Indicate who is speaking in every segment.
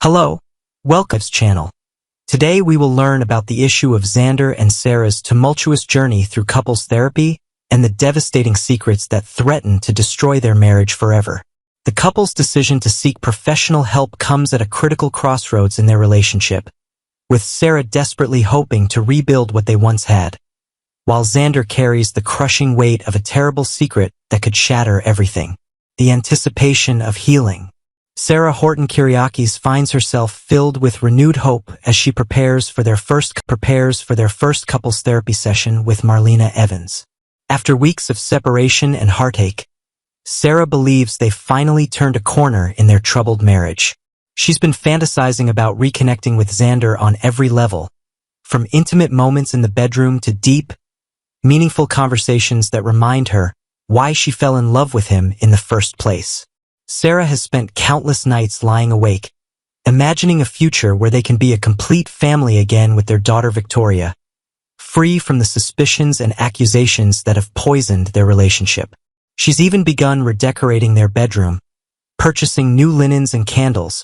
Speaker 1: Hello, welcome to this channel. Today we will learn about the issue of Xander and Sarah's tumultuous journey through couples therapy and the devastating secrets that threaten to destroy their marriage forever. The couple's decision to seek professional help comes at a critical crossroads in their relationship, with Sarah desperately hoping to rebuild what they once had, while Xander carries the crushing weight of a terrible secret that could shatter everything. The anticipation of healing. Sarah Horton Kyriakis finds herself filled with renewed hope as she prepares for their first couples therapy session with Marlena Evans. After weeks of separation and heartache, Sarah believes they've finally turned a corner in their troubled marriage. She's been fantasizing about reconnecting with Xander on every level, from intimate moments in the bedroom to deep, meaningful conversations that remind her why she fell in love with him in the first place. Sarah has spent countless nights lying awake, imagining a future where they can be a complete family again with their daughter Victoria, free from the suspicions and accusations that have poisoned their relationship. She's even begun redecorating their bedroom, purchasing new linens and candles,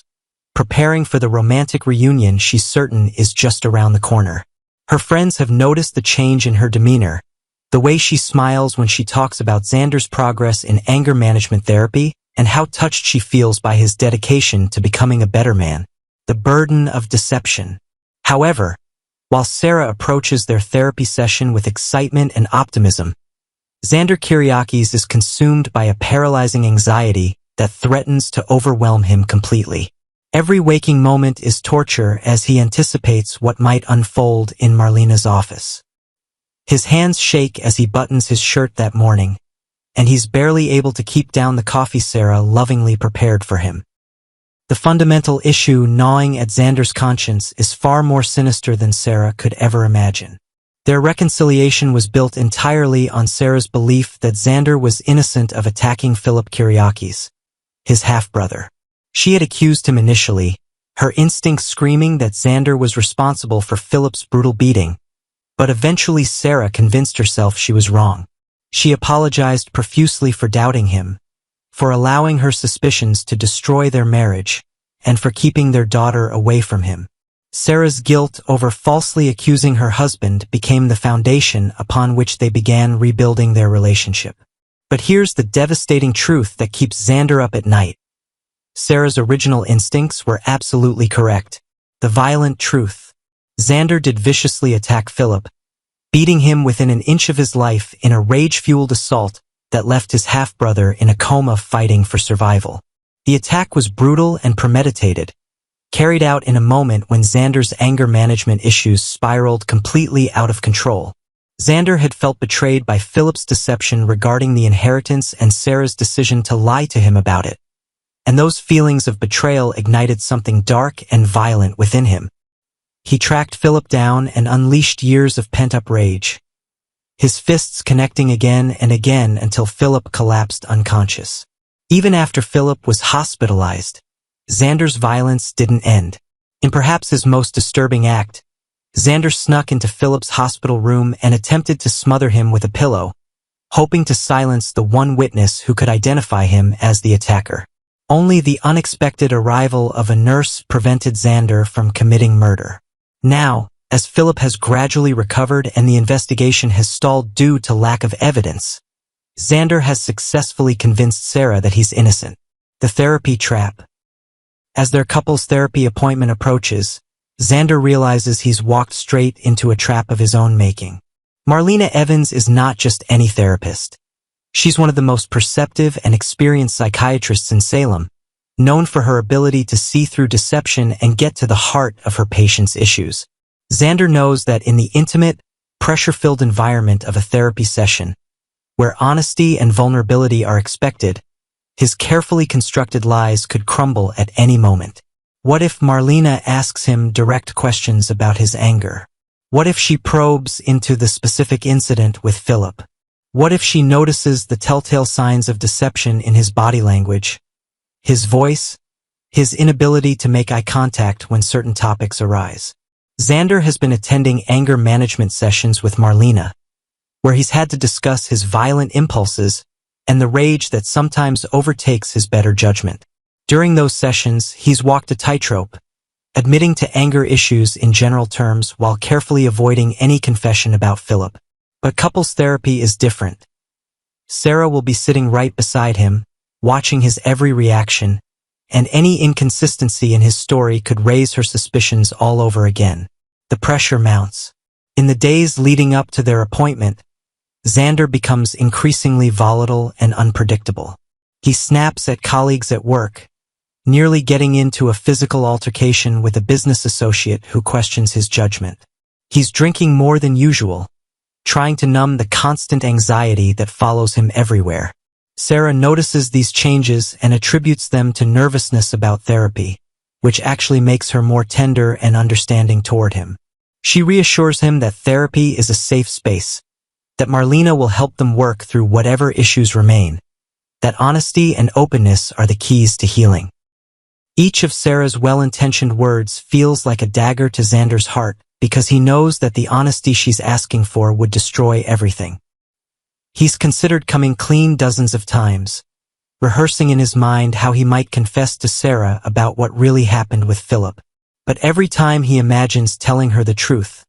Speaker 1: preparing for the romantic reunion she's certain is just around the corner. Her friends have noticed the change in her demeanor, the way she smiles when she talks about Xander's progress in anger management therapy, and how touched she feels by his dedication to becoming a better man. The burden of deception. However, while Sarah approaches their therapy session with excitement and optimism, Xander Kyriakis is consumed by a paralyzing anxiety that threatens to overwhelm him completely. Every waking moment is torture as he anticipates what might unfold in Marlena's office. His hands shake as he buttons his shirt that morning, and he's barely able to keep down the coffee Sarah lovingly prepared for him. The fundamental issue gnawing at Xander's conscience is far more sinister than Sarah could ever imagine. Their reconciliation was built entirely on Sarah's belief that Xander was innocent of attacking Philip Kyriakis, his half-brother. She had accused him initially, her instincts screaming that Xander was responsible for Philip's brutal beating, but eventually Sarah convinced herself she was wrong. She apologized profusely for doubting him, for allowing her suspicions to destroy their marriage, and for keeping their daughter away from him. Sarah's guilt over falsely accusing her husband became the foundation upon which they began rebuilding their relationship. But here's the devastating truth that keeps Xander up at night. Sarah's original instincts were absolutely correct. The violent truth. Xander did viciously attack Philip, beating him within an inch of his life in a rage-fueled assault that left his half-brother in a coma fighting for survival. The attack was brutal and premeditated, carried out in a moment when Xander's anger management issues spiraled completely out of control. Xander had felt betrayed by Philip's deception regarding the inheritance and Sarah's decision to lie to him about it. And those feelings of betrayal ignited something dark and violent within him. He tracked Philip down and unleashed years of pent-up rage, his fists connecting again and again until Philip collapsed unconscious. Even after Philip was hospitalized, Xander's violence didn't end. In perhaps his most disturbing act, Xander snuck into Philip's hospital room and attempted to smother him with a pillow, hoping to silence the one witness who could identify him as the attacker. Only the unexpected arrival of a nurse prevented Xander from committing murder. Now, as Philip has gradually recovered and the investigation has stalled due to lack of evidence, Xander has successfully convinced Sarah that he's innocent. The therapy trap. As their couples therapy appointment approaches, Xander realizes he's walked straight into a trap of his own making. Marlena Evans is not just any therapist. She's one of the most perceptive and experienced psychiatrists in Salem, known for her ability to see through deception and get to the heart of her patients' issues. Xander knows that in the intimate, pressure-filled environment of a therapy session, where honesty and vulnerability are expected, his carefully constructed lies could crumble at any moment. What if Marlena asks him direct questions about his anger? What if she probes into the specific incident with Philip? What if she notices the telltale signs of deception in his body language, his voice, his inability to make eye contact when certain topics arise? Xander has been attending anger management sessions with Marlena, where he's had to discuss his violent impulses and the rage that sometimes overtakes his better judgment. During those sessions, he's walked a tightrope, admitting to anger issues in general terms while carefully avoiding any confession about Philip. But couples therapy is different. Sarah will be sitting right beside him, watching his every reaction, and any inconsistency in his story could raise her suspicions all over again. The pressure mounts. In the days leading up to their appointment, Xander becomes increasingly volatile and unpredictable. He snaps at colleagues at work, nearly getting into a physical altercation with a business associate who questions his judgment. He's drinking more than usual, trying to numb the constant anxiety that follows him everywhere. Sarah notices these changes and attributes them to nervousness about therapy, which actually makes her more tender and understanding toward him. She reassures him that therapy is a safe space, that Marlena will help them work through whatever issues remain, that honesty and openness are the keys to healing. Each of Sarah's well-intentioned words feels like a dagger to Xander's heart because he knows that the honesty she's asking for would destroy everything. He's considered coming clean dozens of times, rehearsing in his mind how he might confess to Sarah about what really happened with Philip. But every time he imagines telling her the truth,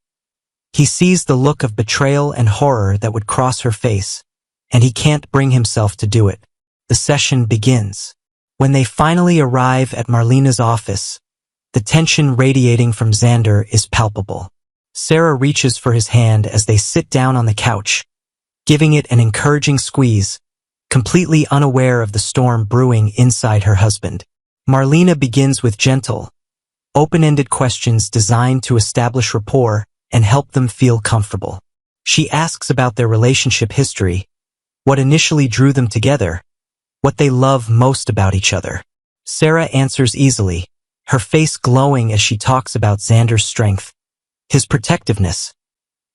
Speaker 1: he sees the look of betrayal and horror that would cross her face, and he can't bring himself to do it. The session begins. When they finally arrive at Marlena's office, the tension radiating from Xander is palpable. Sarah reaches for his hand as they sit down on the couch, giving it an encouraging squeeze, completely unaware of the storm brewing inside her husband. Marlena begins with gentle, open-ended questions designed to establish rapport and help them feel comfortable. She asks about their relationship history, what initially drew them together, what they love most about each other. Sarah answers easily, her face glowing as she talks about Xander's strength, his protectiveness,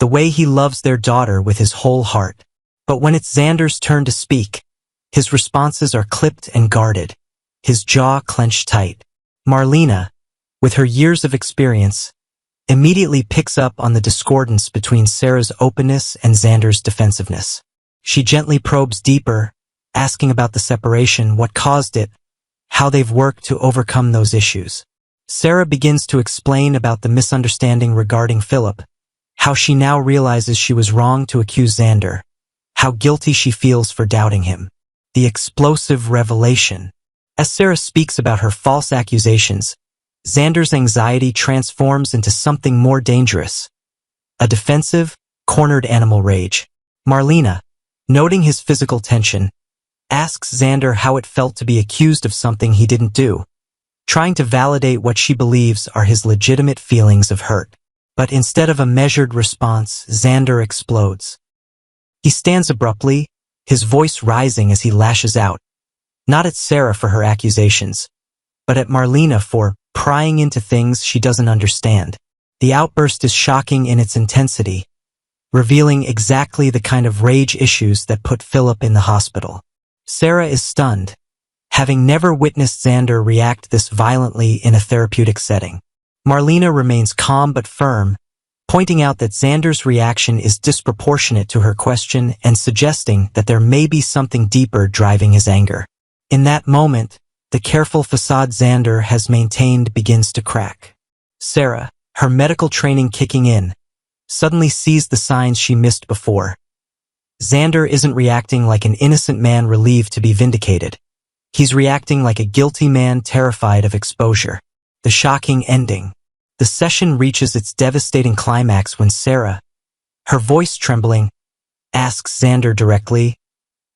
Speaker 1: the way he loves their daughter with his whole heart. But when it's Xander's turn to speak, his responses are clipped and guarded, his jaw clenched tight. Marlena, with her years of experience, immediately picks up on the discordance between Sarah's openness and Xander's defensiveness. She gently probes deeper, asking about the separation, what caused it, how they've worked to overcome those issues. Sarah begins to explain about the misunderstanding regarding Philip, how she now realizes she was wrong to accuse Xander, how guilty she feels for doubting him. The explosive revelation. As Sarah speaks about her false accusations, Xander's anxiety transforms into something more dangerous, a defensive, cornered animal rage. Marlena, noting his physical tension, asks Xander how it felt to be accused of something he didn't do, trying to validate what she believes are his legitimate feelings of hurt. But instead of a measured response, Xander explodes. He stands abruptly, his voice rising as he lashes out, not at Sarah for her accusations, but at Marlena for prying into things she doesn't understand. The outburst is shocking in its intensity, revealing exactly the kind of rage issues that put Philip in the hospital. Sarah is stunned, having never witnessed Xander react this violently in a therapeutic setting. Marlena remains calm but firm, pointing out that Xander's reaction is disproportionate to her question and suggesting that there may be something deeper driving his anger. In that moment, the careful facade Xander has maintained begins to crack. Sarah, her medical training kicking in, suddenly sees the signs she missed before. Xander isn't reacting like an innocent man relieved to be vindicated. He's reacting like a guilty man terrified of exposure. The shocking ending. The session reaches its devastating climax when Sarah, her voice trembling, asks Xander directly,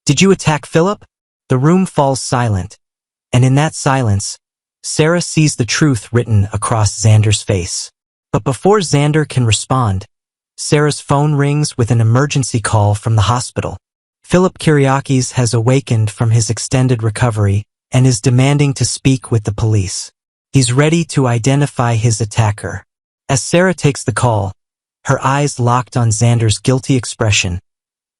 Speaker 1: "Did you attack Philip?" The room falls silent, and in that silence, Sarah sees the truth written across Xander's face. But before Xander can respond, Sarah's phone rings with an emergency call from the hospital. Philip Kyriakis has awakened from his extended recovery and is demanding to speak with the police. He's ready to identify his attacker. As Sarah takes the call, her eyes locked on Xander's guilty expression,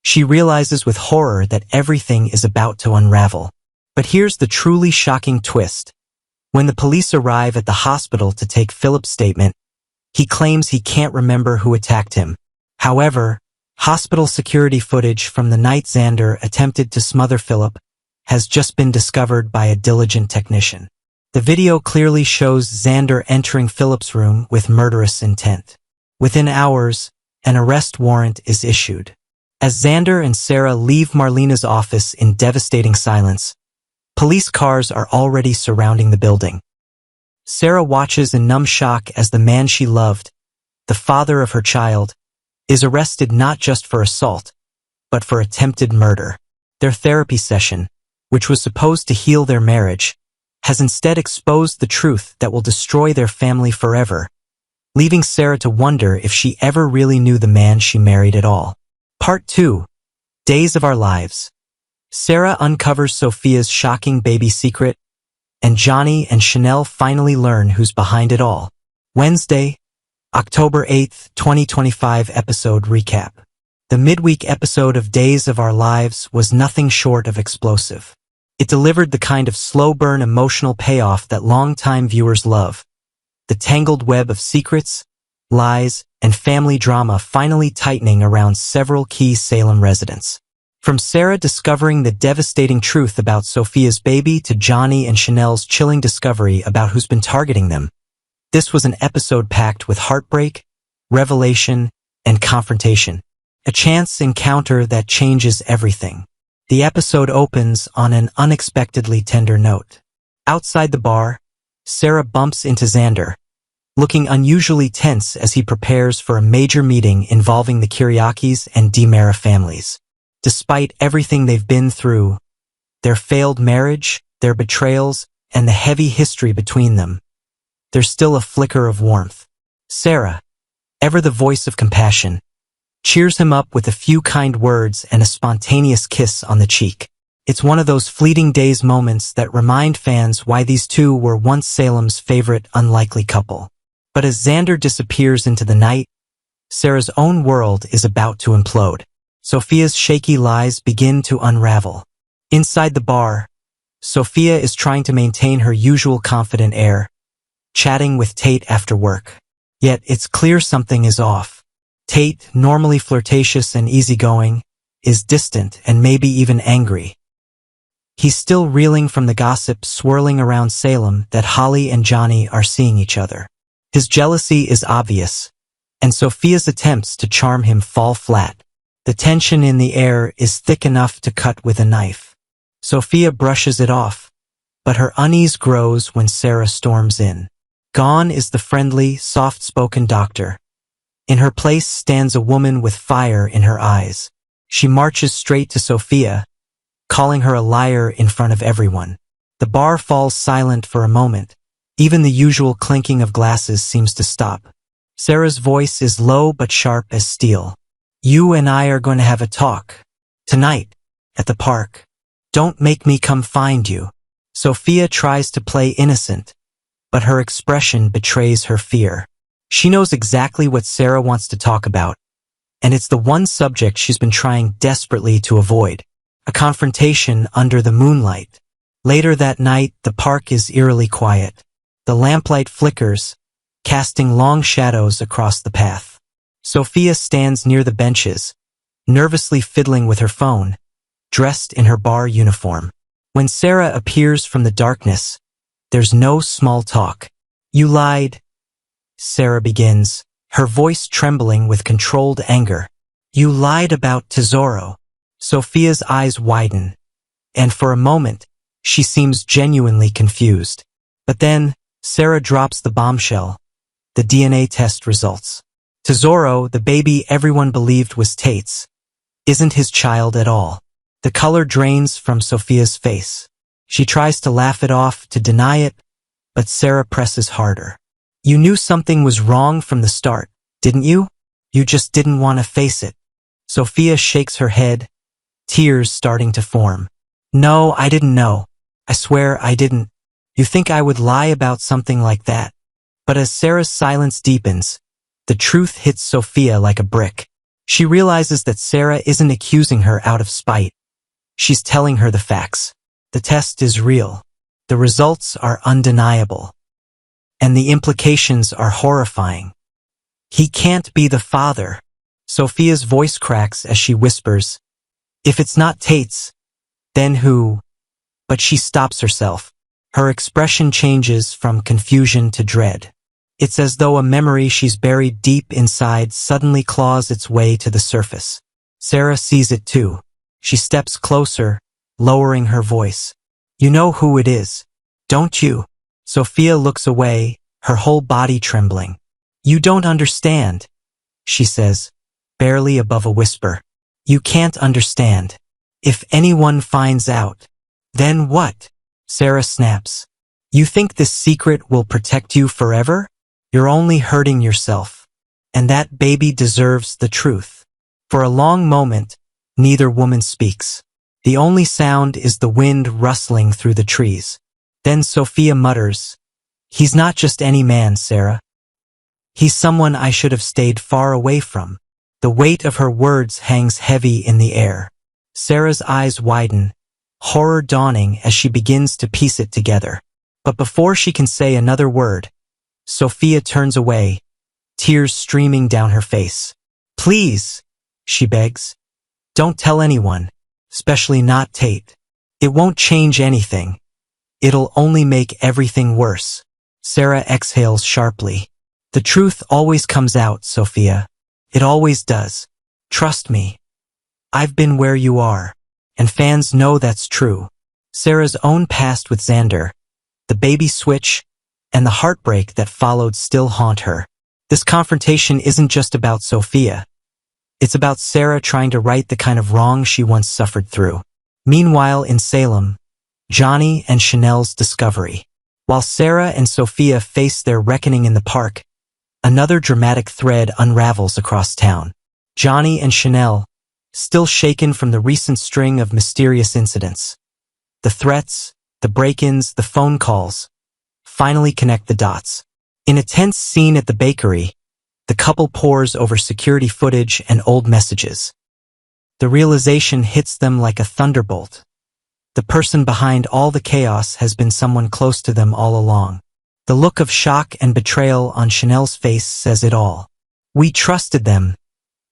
Speaker 1: she realizes with horror that everything is about to unravel. But here's the truly shocking twist. When the police arrive at the hospital to take Philip's statement, he claims he can't remember who attacked him. However, hospital security footage from the night Xander attempted to smother Philip has just been discovered by a diligent technician. The video clearly shows Xander entering Philip's room with murderous intent. Within hours, an arrest warrant is issued. As Xander and Sarah leave Marlena's office in devastating silence, police cars are already surrounding the building. Sarah watches in numb shock as the man she loved, the father of her child, is arrested not just for assault, but for attempted murder. Their therapy session, which was supposed to heal their marriage, has instead exposed the truth that will destroy their family forever, leaving Sarah to wonder if she ever really knew the man she married at all. Part 2. Days of Our Lives. Sarah uncovers Sophia's shocking baby secret, and Johnny and Chanel finally learn who's behind it all. Wednesday, October 8, 2025 episode recap. The midweek episode of Days of Our Lives was nothing short of explosive. It delivered the kind of slow-burn emotional payoff that longtime viewers love. The tangled web of secrets, lies, and family drama finally tightening around several key Salem residents. From Sarah discovering the devastating truth about Sophia's baby to Johnny and Chanel's chilling discovery about who's been targeting them, this was an episode packed with heartbreak, revelation, and confrontation. A chance encounter that changes everything. The episode opens on an unexpectedly tender note. Outside the bar, Sarah bumps into Xander, looking unusually tense as he prepares for a major meeting involving the Kyriakis and DiMera families. Despite everything they've been through, their failed marriage, their betrayals, and the heavy history between them, there's still a flicker of warmth. Sarah, ever the voice of compassion, cheers him up with a few kind words and a spontaneous kiss on the cheek. It's one of those fleeting days moments that remind fans why these two were once Salem's favorite unlikely couple. But as Xander disappears into the night, Sarah's own world is about to implode. Sophia's shaky lies begin to unravel. Inside the bar, Sophia is trying to maintain her usual confident air, chatting with Tate after work. Yet it's clear something is off. Tate, normally flirtatious and easygoing, is distant and maybe even angry. He's still reeling from the gossip swirling around Salem that Holly and Johnny are seeing each other. His jealousy is obvious, and Sophia's attempts to charm him fall flat. The tension in the air is thick enough to cut with a knife. Sophia brushes it off, but her unease grows when Sarah storms in. Gone is the friendly, soft-spoken doctor. In her place stands a woman with fire in her eyes. She marches straight to Sophia, calling her a liar in front of everyone. The bar falls silent for a moment. Even the usual clinking of glasses seems to stop. Sarah's voice is low but sharp as steel. You and I are going to have a talk. Tonight, at the park. Don't make me come find you. Sophia tries to play innocent, but her expression betrays her fear. She knows exactly what Sarah wants to talk about, and it's the one subject she's been trying desperately to avoid. A confrontation under the moonlight. Later that night, the park is eerily quiet. The lamplight flickers, casting long shadows across the path. Sophia stands near the benches, nervously fiddling with her phone, dressed in her bar uniform. When Sarah appears from the darkness, there's no small talk. You lied, Sarah begins, her voice trembling with controlled anger. You lied about Tesoro. Sophia's eyes widen, and for a moment, she seems genuinely confused. But then, Sarah drops the bombshell. The DNA test results. Tesoro, the baby everyone believed was Tate's, isn't his child at all. The color drains from Sophia's face. She tries to laugh it off, to deny it, but Sarah presses harder. You knew something was wrong from the start, didn't you? You just didn't want to face it. Sophia shakes her head, tears starting to form. No, I didn't know. I swear I didn't. You think I would lie about something like that? But as Sarah's silence deepens, the truth hits Sophia like a brick. She realizes that Sarah isn't accusing her out of spite. She's telling her the facts. The test is real. The results are undeniable. And the implications are horrifying. He can't be the father. Sophia's voice cracks as she whispers, if it's not Tate's, then who? But she stops herself. Her expression changes from confusion to dread. It's as though a memory she's buried deep inside suddenly claws its way to the surface. Sarah sees it too. She steps closer, lowering her voice. "You know who it is, don't you?" Sophia looks away, her whole body trembling. "You don't understand," she says, barely above a whisper. "You can't understand. If anyone finds out, then what?" Sarah snaps. "You think this secret will protect you forever? You're only hurting yourself. And that baby deserves the truth." For a long moment, neither woman speaks. The only sound is the wind rustling through the trees. Then Sophia mutters, "He's not just any man, Sarah. He's someone I should have stayed far away from." The weight of her words hangs heavy in the air. Sarah's eyes widen, horror dawning as she begins to piece it together. But before she can say another word, Sophia turns away, tears streaming down her face. "Please," she begs, "don't tell anyone, especially not Tate. It won't change anything. It'll only make everything worse." Sarah exhales sharply. "The truth always comes out, Sophia. It always does. Trust me. I've been where you are, and fans know that's true." Sarah's own past with Xander, the baby switch, and the heartbreak that followed still haunt her. This confrontation isn't just about Sophia. It's about Sarah trying to right the kind of wrong she once suffered through. Meanwhile, in Salem, Johnny and Chanel's discovery. While Sarah and Sophia face their reckoning in the park, another dramatic thread unravels across town. Johnny and Chanel, still shaken from the recent string of mysterious incidents. The threats, the break-ins, the phone calls, finally connect the dots. In a tense scene at the bakery, the couple pores over security footage and old messages. The realization hits them like a thunderbolt. The person behind all the chaos has been someone close to them all along. The look of shock and betrayal on Chanel's face says it all. "We trusted them,"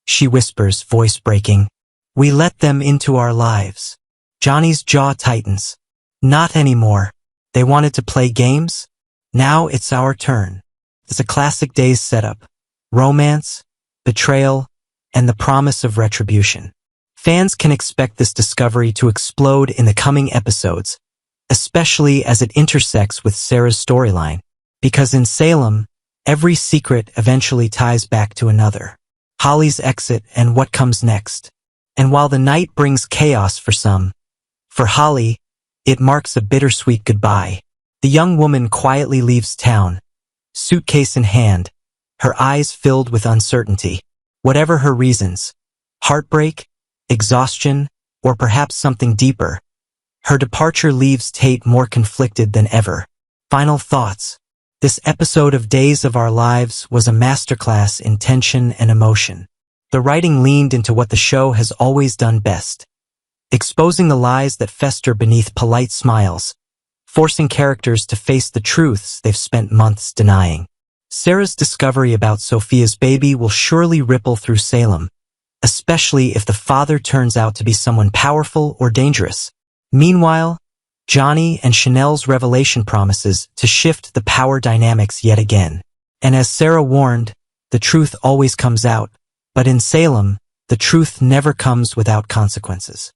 Speaker 1: she whispers, voice breaking. "We let them into our lives." Johnny's jaw tightens. "Not anymore. They wanted to play games? Now it's our turn." It's a classic Days setup. Romance, betrayal, and the promise of retribution. Fans can expect this discovery to explode in the coming episodes, especially as it intersects with Sarah's storyline. Because in Salem, every secret eventually ties back to another. Holly's exit and what comes next. And while the night brings chaos for some, for Holly, it marks a bittersweet goodbye. The young woman quietly leaves town, suitcase in hand, her eyes filled with uncertainty. Whatever her reasons, heartbreak, exhaustion, or perhaps something deeper, her departure leaves Tate more conflicted than ever. Final thoughts. This episode of Days of Our Lives was a masterclass in tension and emotion. The writing leaned into what the show has always done best, exposing the lies that fester beneath polite smiles, forcing characters to face the truths they've spent months denying. Sarah's discovery about Sophia's baby will surely ripple through Salem, especially if the father turns out to be someone powerful or dangerous. Meanwhile, Johnny and Chanel's revelation promises to shift the power dynamics yet again. And as Sarah warned, the truth always comes out, but in Salem, the truth never comes without consequences.